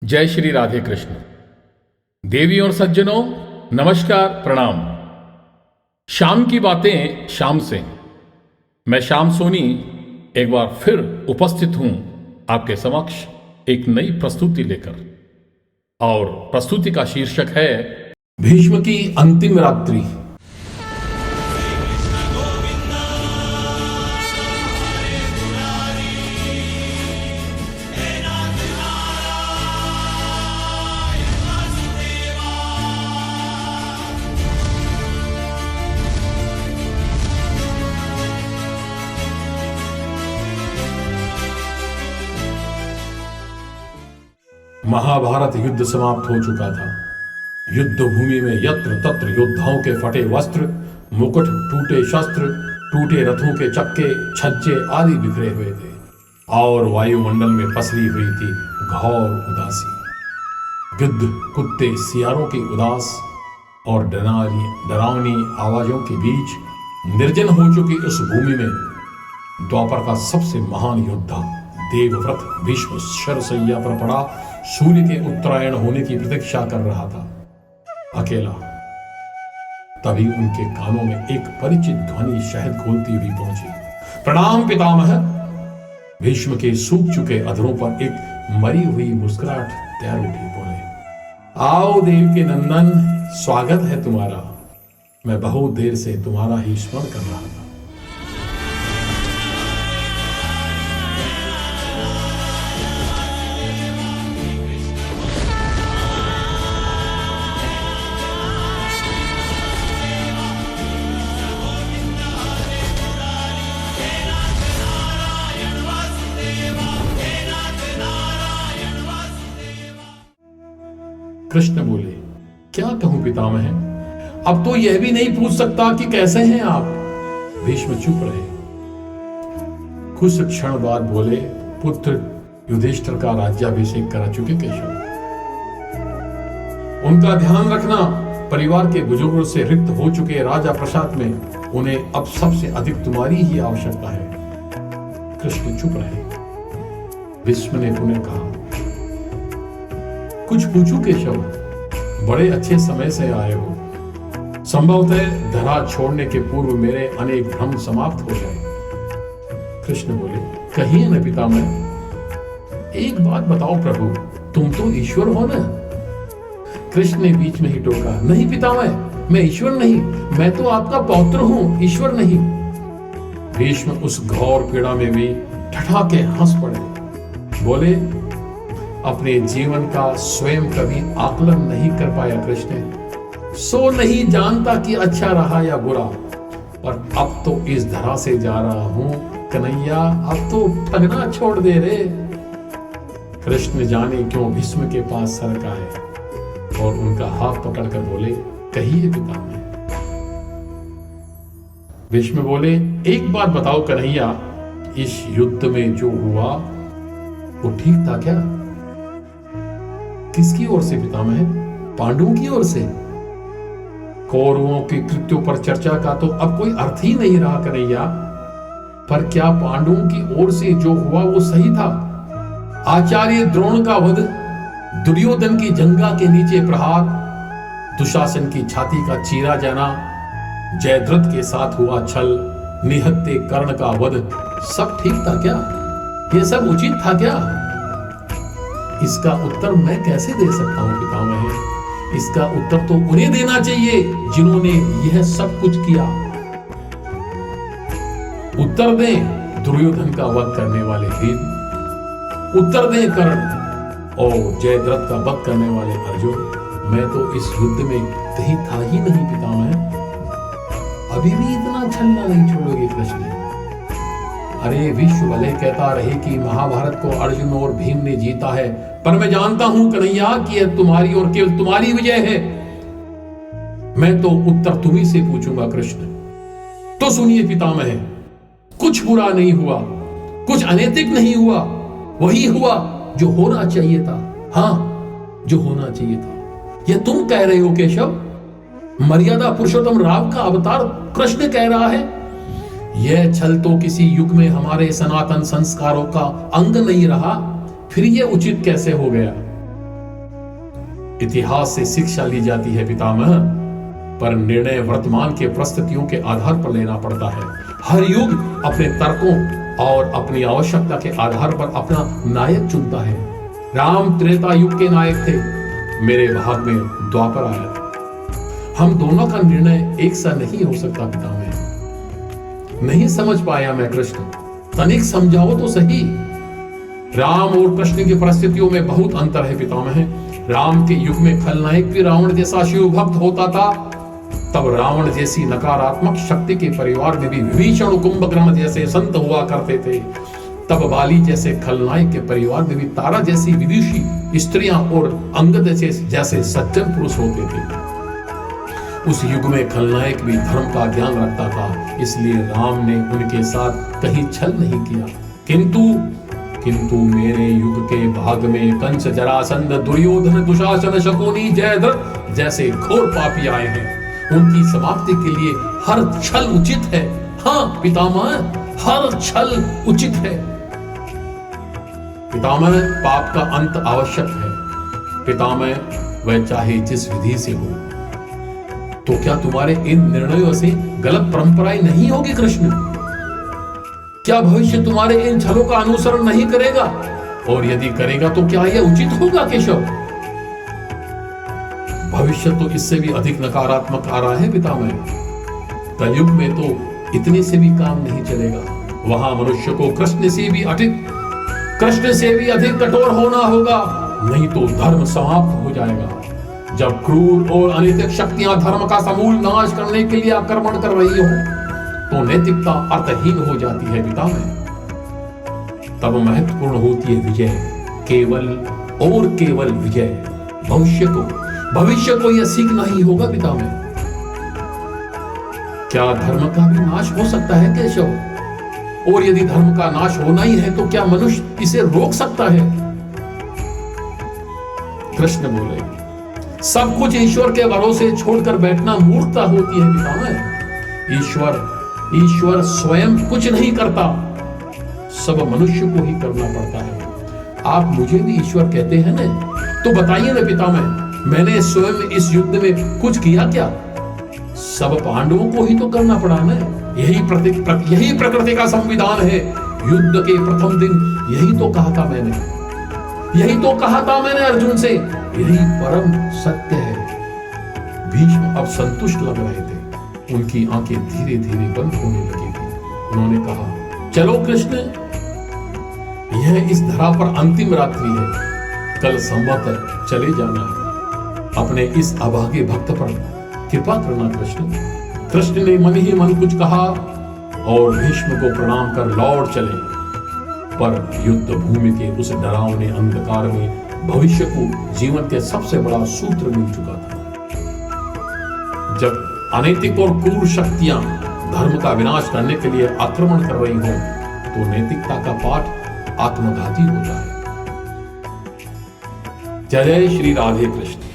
जय श्री राधे कृष्ण। देवी और सज्जनों, नमस्कार, प्रणाम। शाम की बातें शाम से मैं श्याम सोनी एक बार फिर उपस्थित हूं आपके समक्ष एक नई प्रस्तुति लेकर। और प्रस्तुति का शीर्षक है भीष्म की अंतिम रात्रि। महाभारत युद्ध समाप्त हो चुका था। युद्ध भूमि में यत्र तत्र योद्धाओं के फटे वस्त्र, मुकुट, टूटे शस्त्र, टूटे रथों के चक्के, छज्जे आदि बिखरे हुए थे और वायुमंडल में पसरी हुई थी घोर उदासी। गिद्ध, कुत्ते, सियारों की उदास और डरावनी आवाजों के बीच निर्जन हो चुकी उस भूमि में द्वापर का सबसे महान योद्धा देवव्रत भीष्म शरशैया पर पड़ा सूर्य के उत्तरायण होने की प्रतीक्षा कर रहा था, अकेला। तभी उनके कानों में एक परिचित ध्वनि शहद खोलती हुई पहुंची। प्रणाम पितामह। भीष्म के सूख चुके अधरों पर एक मरी हुई मुस्कुराहट तैर उठी। बोले, आओ देव के नंदन, स्वागत है तुम्हारा। मैं बहुत देर से तुम्हारा ही स्मरण कर रहा था। कृष्ण बोले, क्या कहूं पितामह, अब तो यह भी नहीं पूछ सकता कि कैसे हैं आप। भीष्म चुप रहे। कुछ क्षण बाद बोले, पुत्र युधिष्ठिर का राज्याभिषेक करा चुके केशव। उनका ध्यान रखना। परिवार के बुजुर्गों से रिक्त हो चुके राजा प्रसाद में उन्हें अब सबसे अधिक तुम्हारी ही आवश्यकता है। कृष्ण चुप रहे। भीष्म ने पुनः कहा, कुछ पूछूं केशव, बड़े अच्छे समय से आए हो। संभवतः धरा छोड़ने के पूर्व मेरे अनेक भ्रम समाप्त हो जाए। कृष्ण बोले, कहिए न पितामह। एक बात बताओ प्रभु, तुम तो ईश्वर हो ना। कृष्ण ने बीच में ही टोका, नहीं पितामह, मैं ईश्वर नहीं, मैं तो आपका पौत्र हूं, ईश्वर नहीं। भीष्म उस घोर पीड़ा में भी ठठाके हंस पड़े। बोले, अपने जीवन का स्वयं कभी आकलन नहीं कर पाया कृष्ण, सो नहीं जानता कि अच्छा रहा या बुरा। पर अब तो इस धरा से जा रहा हूं कन्हैया, अब तो ठगना छोड़ दे रे। कृष्ण जाने क्यों भीष्म के पास सरका है और उनका हाथ पकड़कर बोले, कहिए पितामह। भीष्म बोले, एक बात बताओ कन्हैया, इस युद्ध में जो हुआ वो ठीक था क्या? किसकी ओर से पितामह? पांडवों की ओर से। कौरवों के कृत्यों पर चर्चा का तो अब कोई अर्थ ही नहीं रहा कन्हैया। पर क्या पांडवों की ओर से जो हुआ वो सही था? आचार्य द्रोण का वध, दुर्योधन की जंघा के नीचे प्रहार, दुशासन की छाती का चीरा जाना, जयद्रथ के साथ हुआ छल, निहत्थे कर्ण का वध, सब ठीक था क्या? ये सब उचित था क्या? इसका उत्तर मैं कैसे दे सकता हूं पितामह? इसका उत्तर तो उन्हें देना चाहिए जिन्होंने यह सब कुछ किया। उत्तर दें दुर्योधन का वध करने वाले भीम, उत्तर दें कर्ण और जयद्रथ का वध करने वाले अर्जुन। मैं तो इस युद्ध में कहीं था ही नहीं पितामह। अभी भी इतना छलना नहीं छोड़ोगे कृष्ण? अरे विश्व भले कहता रहे कि महाभारत को अर्जुन और भीम ने जीता है, पर मैं जानता हूं कन्हैया कि यह तुम्हारी और केवल तुम्हारी विजय है। मैं तो उत्तर तुम्ही से पूछूंगा कृष्ण। तो सुनिए पितामह, कुछ बुरा नहीं हुआ, कुछ अनैतिक नहीं हुआ, वही हुआ जो होना चाहिए था। हां, जो होना चाहिए था। यह तुम कह रहे हो केशव? मर्यादा पुरुषोत्तम राम का अवतार कृष्ण कह रहा है। यह छल तो किसी युग में हमारे सनातन संस्कारों का अंग नहीं रहा, फिर यह उचित कैसे हो गया? इतिहास से शिक्षा ली जाती है पितामह, पर निर्णय वर्तमान के परिस्थितियों के आधार पर लेना पड़ता है। हर युग अपने तर्कों और अपनी आवश्यकता के आधार पर अपना नायक चुनता है। राम त्रेता युग के नायक थे, मेरे भाग में द्वापर आया। हम दोनों का निर्णय एक सा नहीं हो सकता पितामह। नहीं समझ पाया मैं कृष्ण, तनिक समझाओ तो सही। राम और कृष्ण की परिस्थितियों में बहुत अंतर है पितामह। राम के युग में खलनायक भी रावण जैसा शिव भक्त होता था, तब रावण जैसी नकारात्मक शक्ति के परिवार में भी विभीषण कुंभकर्ण जैसे संत हुआ करते थे। तब बाली जैसे खलनायक के परिवार में भी तारा जैसी विदुषी स्त्रियां और अंगद जैसे सज्जन पुरुष होते थे। उस युग में खलनायक भी धर्म का ज्ञान रखता था, इसलिए राम ने उनके साथ कहीं छल नहीं किया। किंतु मेरे युग के भाग में कंस, जरासंध, दुर्योधन, दुशासन, शकुनी, जयद्रथ जैसे घोर पापी आए हैं। उनकी समाप्ति के लिए हर छल उचित है। हाँ पितामह, हर छल उचित है। पितामह, पाप का अंत आवश्यक है। पितामह, वह चाहे जिस विधि से हो। तो क्या तुम्हारे इन निर्णयों से गलत परंपराएं नहीं होगी कृष्ण? क्या भविष्य तुम्हारे इन छलों का अनुसरण नहीं करेगा? और यदि करेगा तो क्या यह उचित होगा केशव? भविष्य तो इससे भी अधिक नकारात्मक आ रहा है पितामह। कलयुग में तो इतने से भी काम नहीं चलेगा। वहां मनुष्य को कृष्ण से भी अधिक कठोर होना होगा, नहीं तो धर्म समाप्त हो जाएगा। जब क्रूर और अनैतिक शक्तियां धर्म का समूल नाश करने के लिए आक्रमण कर रही हो, तो नैतिकता अर्थहीन हो जाती है पितामह। तब महत्वपूर्ण होती है विजय, केवल और केवल विजय। भविष्य को यह सीखना ही होगा पितामह। क्या धर्म का भी नाश हो सकता है केशव? और यदि धर्म का नाश होना ही है तो क्या मनुष्य इसे रोक सकता है? कृष्ण बोले, सब कुछ ईश्वर के भरोसे छोड़कर बैठना मूर्खता होती है पितामह। ईश्वर स्वयं कुछ नहीं करता, सब मनुष्य को ही करना पड़ता है। आप मुझे भी ईश्वर कहते हैं ना, तो बताइए ना पितामह, मैंने स्वयं इस युद्ध में कुछ किया क्या? सब पांडवों को ही तो करना पड़ा ना। यही प्रकृति का संविधान है। युद्ध के प्रथम दिन यही तो कहा था मैंने अर्जुन से, यही परम सत्य है। भीष्म अब संतुष्ट लग रहे थे, उनकी आंखें धीरे धीरे बंद होने लगी थी। उन्होंने कहा, चलो कृष्ण, यह इस धरा पर अंतिम रात्रि है, कल संवत चले जाना है। अपने इस अभागे भक्त पर कृपा करना कृष्ण। कृष्ण ने मन ही मन कुछ कहा और भीष्म को प्रणाम कर लौट चले। पर युद्ध भूमि के उस डरावने अंधकार में भविष्य को जीवन के सबसे बड़ा सूत्र मिल चुका था। जब अनैतिक और क्रूर शक्तियां धर्म का विनाश करने के लिए आक्रमण कर रही हों, तो नैतिकता का पाठ आत्मघाती होता है। जय जय श्री राधे कृष्ण।